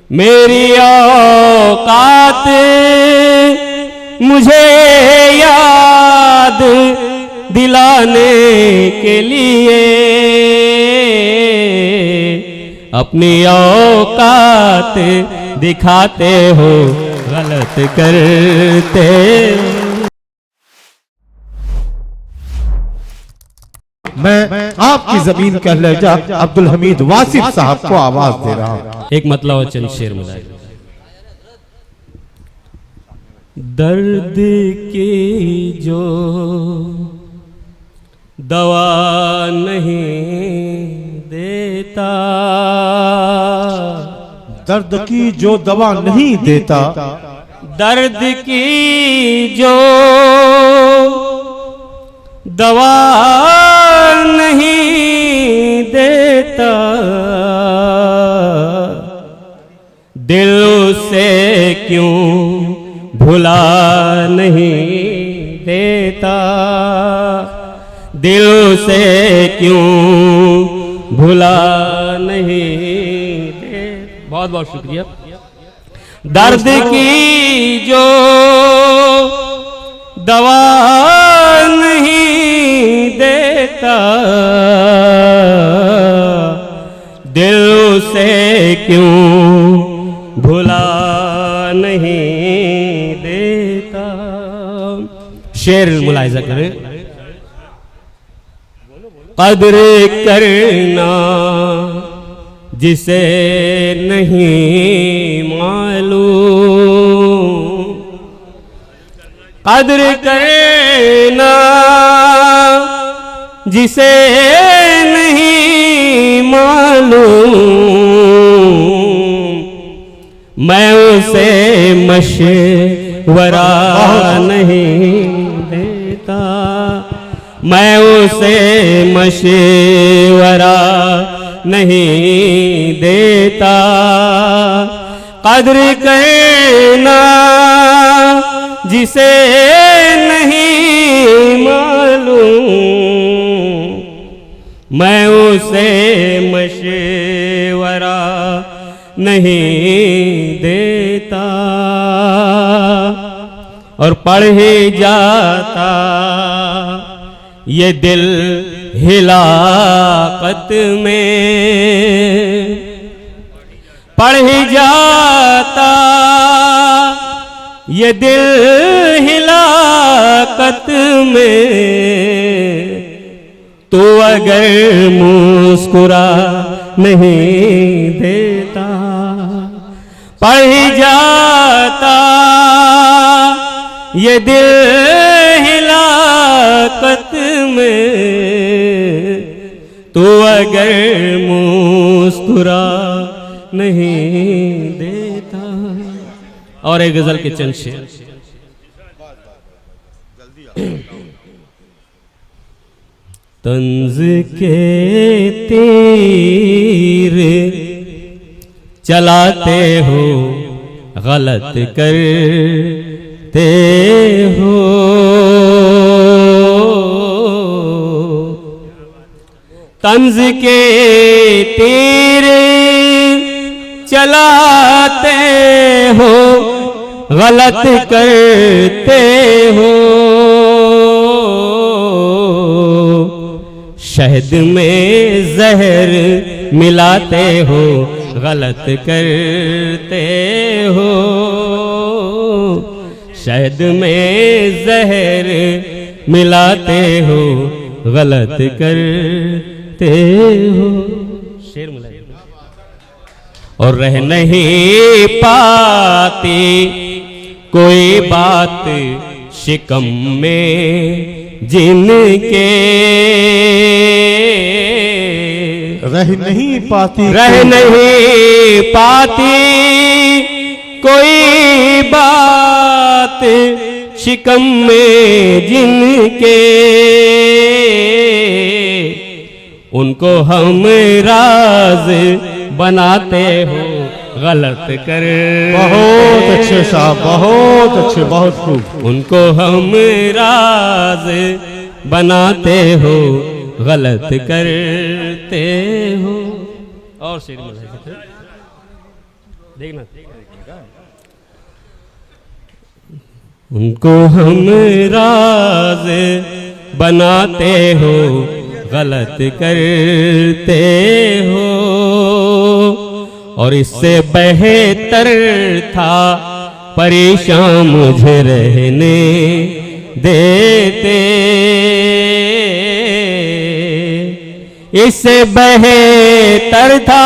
मेरी औकात मुझे याद दिलाने के लिए अपनी औकात दिखाते हो, गलत करते। मैं आपकी जमीन का लहजा अब्दुल हमीद वासिफ साहब को आवाज दे रहा हूँ। एक मतलब और चंद शेर मिलाए। दर्द की जो दवा नहीं देता, दर्द की जो दवा नहीं देता, दर्द की जो दवा नहीं देता, दिल से क्यों भुला नहीं देता, दिल से क्यों भुला नहीं दे। बहुत बहुत शुक्रिया। दर्द की जो दवा नहीं देता, दिल से क्यों भुला नहीं देता। शेर मुलाहिजा करें। कद्र करना जिसे नहीं मालूम, कद्र करना जिसे नहीं मालूम, मैं उसे मशवरा नहीं देता, मैं उसे मशवरा नहीं देता। कद्र करना जिसे नहीं मालूम, मैं उसे मशवरा नहीं देता। और पढ़ ही जाता ये दिल हिलाकत में, पढ़ ही जाता ये दिल हिलाकत में, तो अगर मुस्कुरा नहीं देता, पढ़ ही जाता ये दिल हिलाकत में, तो अगर मुस्कुरा नहीं देता। और एक गजल के चंद शेर। तंज के तीर चलाते हो, गलत करते हो, तंज के तीर चलाते हो, गलत करते हो। शहद में जहर मिलाते हो, गलत करते हो। शहद में जहर मिलाते हो, गलत करते हो। शेर मिलाए। और रह नहीं पाती कोई बात शिकम में जिनके, रह नहीं पाती, रह नहीं पाती कोई बात शिकम में जिनके, उनको हम राज बनाते हो, गलत कर। बहुत अच्छे साहब, बहुत अच्छे, बहुत खूब। उनको हम राज बनाते हो, गलत करते हो। और शेर में देखना उनको हम राज बनाते हो, गलत करते हो, और इससे बेहतर था परेशान मुझे रहने देते। इससे बेहतर था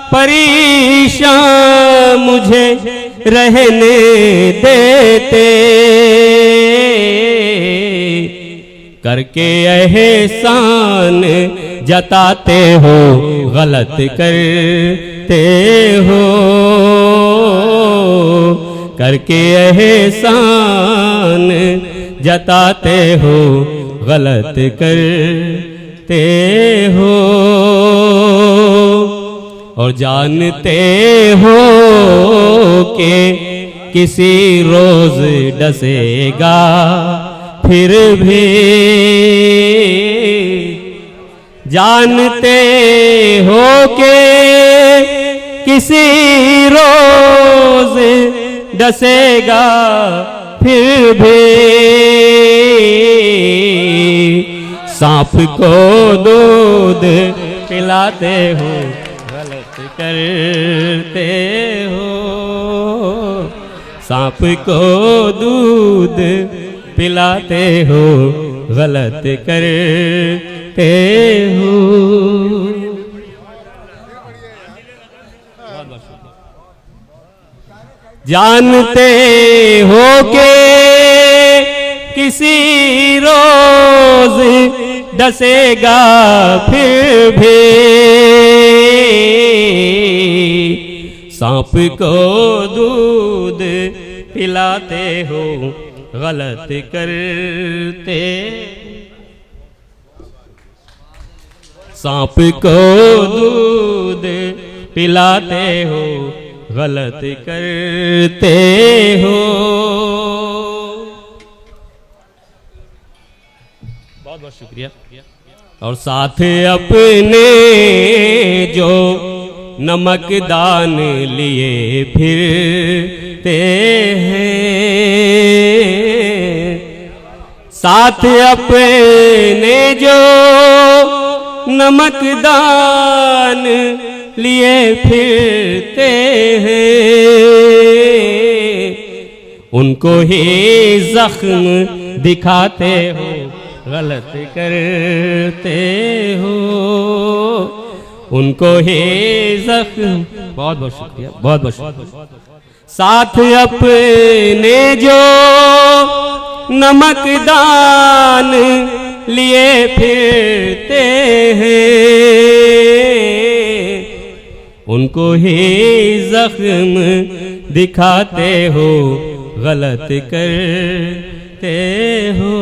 परेशान मुझे रहने देते। करके एहसान जताते हो, गलत करते हो, करके एहसान जताते हो, गलत करते हो, और जानते हो कि किसी रोज डसेगा फिर भी। जानते हो कि किसी रोज डसेगा फिर भी। सांप को दूध पिलाते हो, गलत करते हो, सांप को दूध पिलाते हो, गलत करते हो। जानते हो कि किसी रोज डसेगा फिर भी। सांप को दूध पिलाते हो, गलत करते। सांप को दूध पिलाते हो, गलत करते हो। बहुत बहुत शुक्रिया। और साथ अपने जो नमक दान लिए फिरते हैं, साथ अपने जो नमक दान लिए फिरते हैं, उनको ही जख्म दिखाते हो, गलत करते हो, उनको ही जख्म। बहुत बहुत शुक्रिया, बहुत बहुत शुक्रिया। साथ अपने जो नमक दान लिए फिरते हैं, उनको ही जख्म दिखाते हो, गलत करते हो।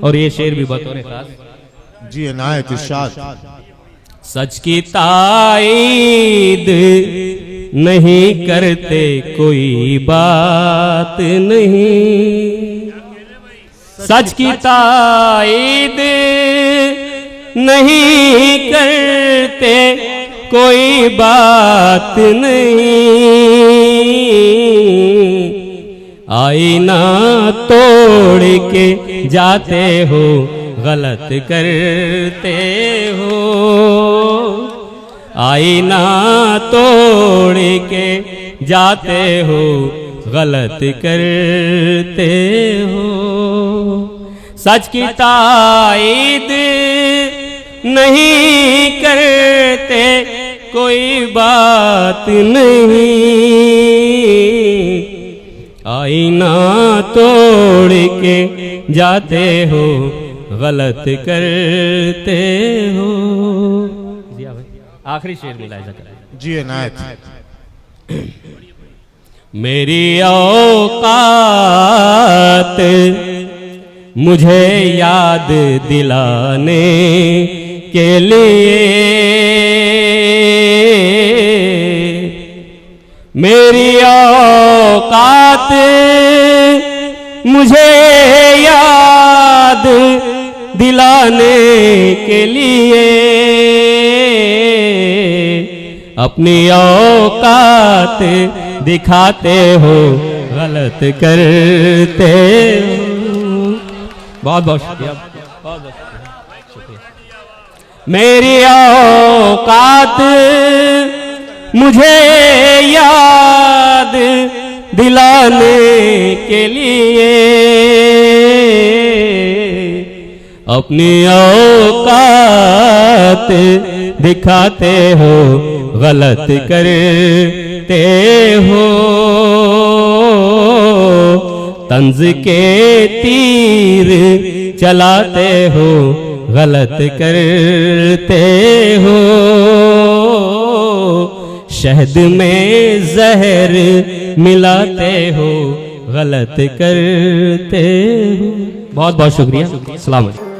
और ये शेर भी बतौर खास जी इनायत इरशाद। सच की ताईद नहीं करते, कोई बात नहीं। सच की ताईद नहीं करते, कोई बात नहीं। आईना तोड़ के जाते हो, गलत करते हो। आईना तोड़ के जाते हो, गलत करते हो। सच की ताईद नहीं करते, कोई बात नहीं। आईना तोड़ के जाते हो, गलत करते हो। आखिरी शेर मुलाहिजा करें। जी इनायत। मेरी औकात मुझे याद दिलाने के लिए, मेरी औकात मुझे याद दिलाने के लिए अपनी औकात दिखाते हो, गलत करते हो। बहुत बहुत शुक्रिया, बहुत बहुत शुक्रिया। मेरी औकात मुझे याद दिलाने के लिए, अपनी औकात दिखाते हो, गलत करते हो। तंज के तीर चलाते हो, गलत करते हो। शहद में जहर मिलाते हो, गलत करते हो। बहुत बहुत शुक्रिया। अस्सलाम वालेकुम।